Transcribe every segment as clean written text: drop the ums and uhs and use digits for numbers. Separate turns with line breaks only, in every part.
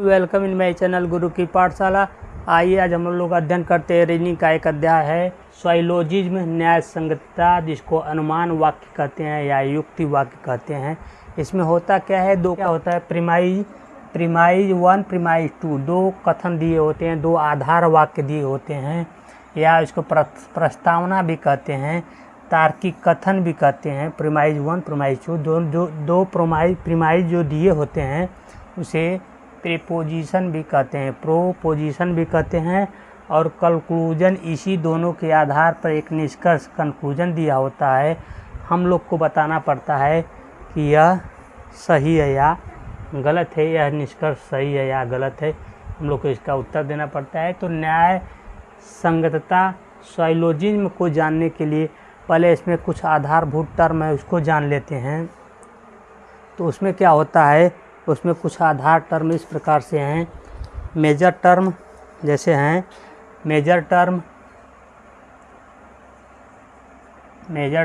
Welcome in my channel गुरु की पाठशाला। आइए आज हम लोग अध्ययन करते हैं रीजनिंग का एक अध्याय है स्वाइलोजिज्म, न्याय संगतता, जिसको अनुमान वाक्य कहते हैं या युक्ति वाक्य कहते हैं। इसमें होता क्या है, क्या होता है, प्रीमाइज 1 प्रीमाइज 2, दो कथन दिए होते हैं, दो आधार वाक्य दिए होते हैं, या इसको प्रस्तावना भी कहते हैं, तार्किक कथन भी कहते हैं। प्रीमाइज 1 प्रीमाइज 2 दो प्रीमाइज जो दिए होते हैं उसे प्रीपोजिशन भी कहते हैं, प्रोपोजिशन भी कहते हैं। और कंक्लूजन, इसी दोनों के आधार पर एक निष्कर्ष कंक्लूजन दिया होता है। हम लोग को बताना पड़ता है कि यह सही है या गलत है, यह निष्कर्ष सही है या गलत है, हम लोग को इसका उत्तर देना पड़ता है। तो न्याय संगतता स्वाइलोजिज्म को जानने के लिए पहले इसमें कुछ आधारभूत टर्म है उसको जान लेते हैं। तो उसमें क्या होता है, उसमें कुछ आधार टर्म इस प्रकार से हैं। मेजर टर्म जैसे हैं, मेजर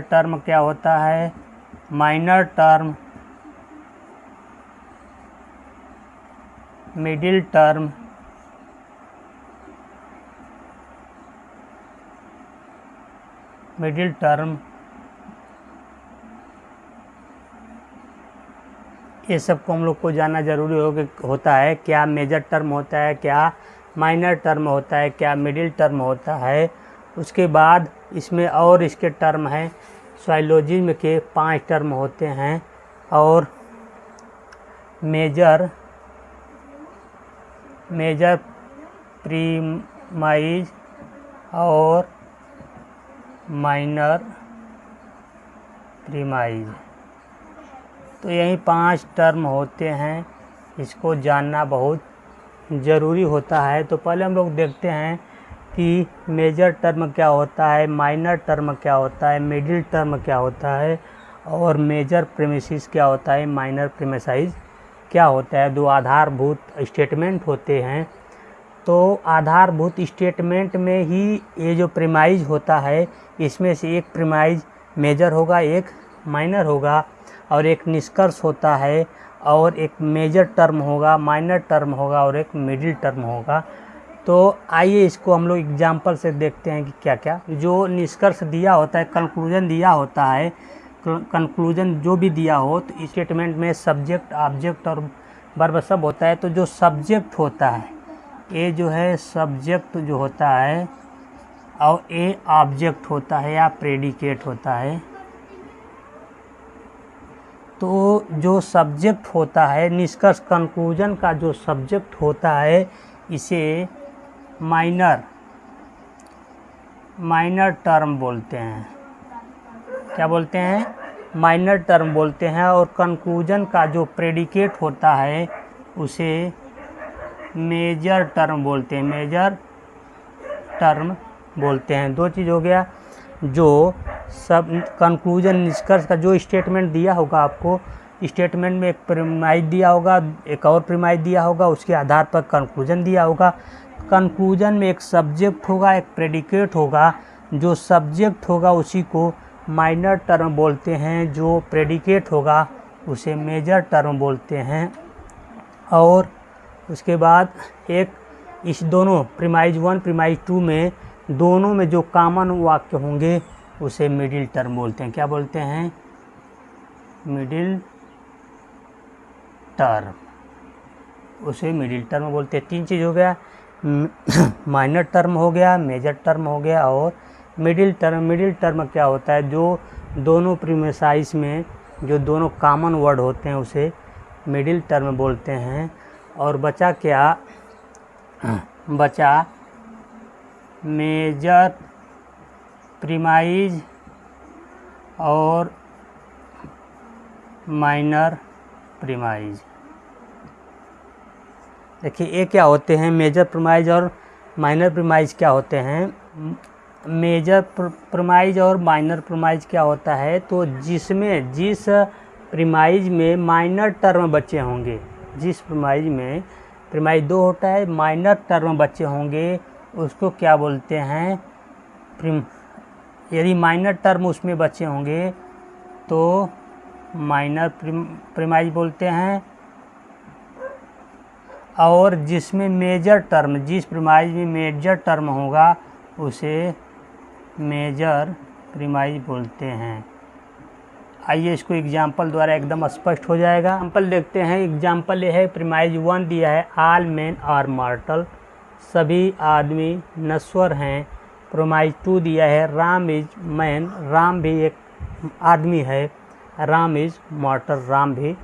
टर्म क्या होता है, माइनर टर्म, मिडिल टर्म, ये सब को हम लोग को जानना जरूरी होता है। क्या मेजर टर्म होता है, क्या माइनर टर्म होता है, क्या मिडिल टर्म होता है। उसके बाद इसमें और इसके टर्म हैं, स्वाइलोजिज्म के 5 टर्म होते हैं। और मेजर प्रीमाइज और माइनर प्रीमाइज, तो यही 5 टर्म होते हैं, इसको जानना बहुत ज़रूरी होता है। तो पहले हम लोग देखते हैं कि मेजर टर्म क्या होता है, माइनर टर्म क्या होता है, मिडिल टर्म क्या होता है, और मेजर प्रीमिसेस क्या होता है, माइनर प्रीमिसेस क्या होता है। दो आधारभूत स्टेटमेंट होते हैं। तो आधारभूत स्टेटमेंट में ही ये जो प्रीमाइज होता है, इसमें से एक प्रीमाइज मेजर होगा, एक माइनर होगा, और एक निष्कर्ष होता है, और एक मेजर टर्म होगा, माइनर टर्म होगा, और एक मिडिल टर्म होगा। तो आइए इसको हम लोग एग्जाम्पल से देखते हैं कि क्या क्या जो निष्कर्ष दिया होता है, कंक्लूजन दिया होता है। कंक्लूजन जो भी दिया हो, तो स्टेटमेंट में सब्जेक्ट, ऑब्जेक्ट और वर्ब सब होता है। तो जो सब्जेक्ट होता है, ये जो है सब्जेक्ट जो होता है, और ये ऑब्जेक्ट होता है या प्रेडिकेट होता है। तो जो सब्जेक्ट होता है, निष्कर्ष कंक्लूजन का जो सब्जेक्ट होता है, इसे माइनर टर्म बोलते हैं। क्या बोलते हैं, माइनर टर्म बोलते हैं। और कंक्लूजन का जो प्रेडिकेट होता है उसे मेजर टर्म बोलते हैं। दो चीज़ हो गया, जो सब कंक्लूजन निष्कर्ष का जो स्टेटमेंट दिया होगा आपको, स्टेटमेंट में एक प्रीमाइज दिया होगा, एक और प्रीमाइज दिया होगा, उसके आधार पर कंक्लूजन दिया होगा। कंक्लूजन में एक सब्जेक्ट होगा, एक प्रेडिकेट होगा। जो सब्जेक्ट होगा उसी को माइनर टर्म बोलते हैं, जो प्रेडिकेट होगा उसे मेजर टर्म बोलते हैं। और उसके बाद एक इस दोनों प्रीमाइज 1 प्रीमाइज 2 में दोनों में जो कॉमन वाक्य होंगे उसे मिडिल टर्म बोलते हैं। क्या बोलते हैं, मिडिल टर्म, उसे मिडिल टर्म बोलते हैं। 3 चीज़ हो गया, माइनर टर्म हो गया, मेजर टर्म हो गया, और मिडिल टर्म। मिडिल टर्म क्या होता है, जो दोनों प्रीमिसाइज में जो दोनों कॉमन वर्ड होते हैं उसे मिडिल टर्म बोलते हैं। और बचा क्या, बचा मेजर प्रीमाइज और माइनर प्रीमाइज। देखिए ये क्या होते हैं, मेजर प्रीमाइज और माइनर प्रीमाइज क्या होते हैं। मेजर प्रीमाइज और माइनर प्रीमाइज क्या होता है, तो जिस प्रीमाइज में माइनर टर्म बचे होंगे, जिस प्रीमाइज में प्रीमाइज 2 होता है, माइनर टर्म बचे होंगे, उसको क्या बोलते हैं, यदि माइनर टर्म उसमें बचे होंगे तो माइनर प्रीमाइज बोलते हैं। और जिसमें मेजर टर्म, जिस प्रीमाइज में मेजर टर्म होगा उसे मेजर प्रीमाइज बोलते हैं। आइए इसको एग्जाम्पल द्वारा एकदम स्पष्ट हो जाएगा। एग्जाम्पल देखते हैं। एग्जाम्पल ये है, प्रीमाइज 1 दिया है, ऑल मैन आर मॉर्टल, सभी आदमी नश्वर हैं। प्रीमाइज 2 दिया है, राम इज मैन, राम भी एक आदमी है। राम इज मॉर्टल, राम भी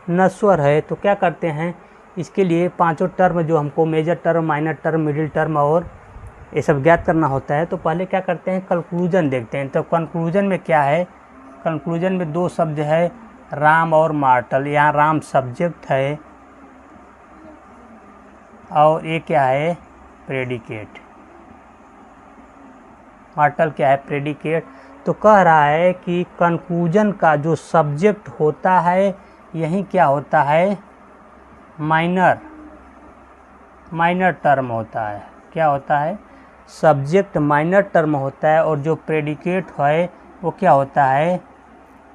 नश्वर है। तो क्या करते हैं, इसके लिए पांचों टर्म जो हमको major term, minor term, middle term और ये सब ज्ञात करना होता है, तो पहले क्या करते हैं, कंक्लूजन देखते हैं। तो कंक्लूजन में क्या है, कंक्लूजन में दो शब्द है, राम और मॉर्टल। यहाँ राम सब्जेक्ट है और ये क्या है, प्रेडिकेट। मॉर्टल क्या है, प्रेडिकेट। तो कह रहा है कि कंक्लूजन का जो सब्जेक्ट होता है यही क्या होता है, माइनर टर्म होता है। क्या होता है, सब्जेक्ट माइनर टर्म होता है और जो प्रेडिकेट है वो क्या होता है,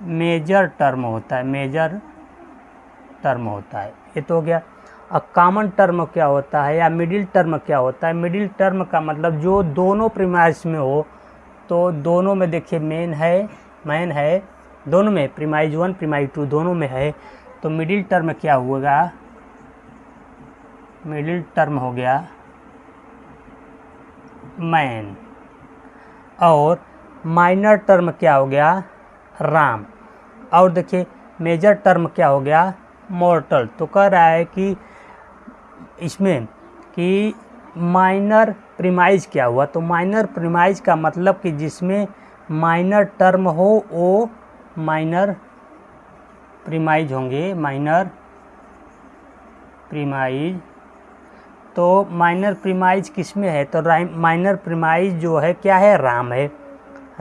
मेजर टर्म होता है। मेजर टर्म होता है, ये तो हो गया। अब कॉमन टर्म क्या होता है या मिडिल टर्म क्या होता है। मिडिल टर्म का मतलब जो दोनों प्रीमाइज में हो, तो दोनों में देखिए मैन है दोनों में, प्रीमाइज 1 प्रीमाइज 2 दोनों में है। तो मिडिल टर्म क्या होगा, मिडिल टर्म हो गया मैन। और माइनर टर्म क्या हो गया, राम। और देखिए मेजर टर्म क्या हो गया, मॉर्टल। तो कह रहा है कि इसमें कि माइनर प्रीमाइज क्या हुआ, तो माइनर प्रीमाइज का मतलब कि जिसमें माइनर टर्म हो वो माइनर प्रीमाइज होंगे, माइनर प्रीमाइज। तो माइनर प्रीमाइज किस में है, तो माइनर प्रीमाइज जो है क्या है, राम है।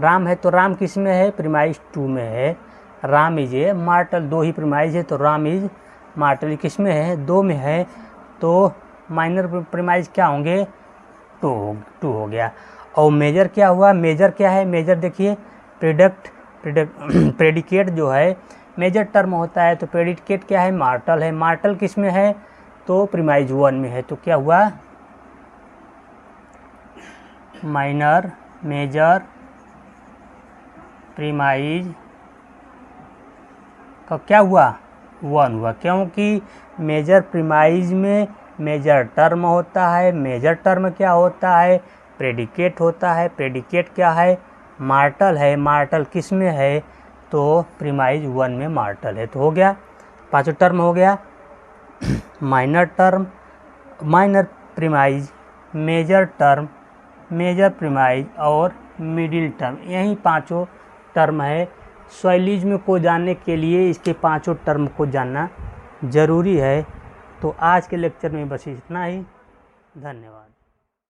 राम है तो राम किस में है, प्रीमाइज 2 में है। राम इज ए मॉर्टल, दो ही प्रीमाइज है तो राम इज मॉर्टल किस में है, 2 में है। तो माइनर प्रीमाइज क्या होंगे, 2 हो गया। और मेजर क्या हुआ, मेजर क्या है, मेजर देखिए प्रेडिकेट जो है मेजर टर्म होता है, तो प्रेडिकेट क्या है, मॉर्टल है। मॉर्टल किस में है, तो प्रीमाइज 1 में है। तो क्या हुआ, माइनर मेजर प्रीमाइज का क्या हुआ, 1 हुआ, क्योंकि मेजर प्रीमाइज में मेजर टर्म होता है। मेजर टर्म क्या होता है, प्रेडिकेट होता है। प्रेडिकेट क्या है, मॉर्टल है। मॉर्टल किस में है, तो प्रीमाइज 1 में मॉर्टल है। तो हो गया, पांचों टर्म हो गया, minor term, minor premise, major term, major premise और मिडिल टर्म, यही पांचों टर्म है। सॉइलिज्म को जानने के लिए इसके पांचों टर्म को जानना ज़रूरी है। तो आज के लेक्चर में बस इतना ही, धन्यवाद।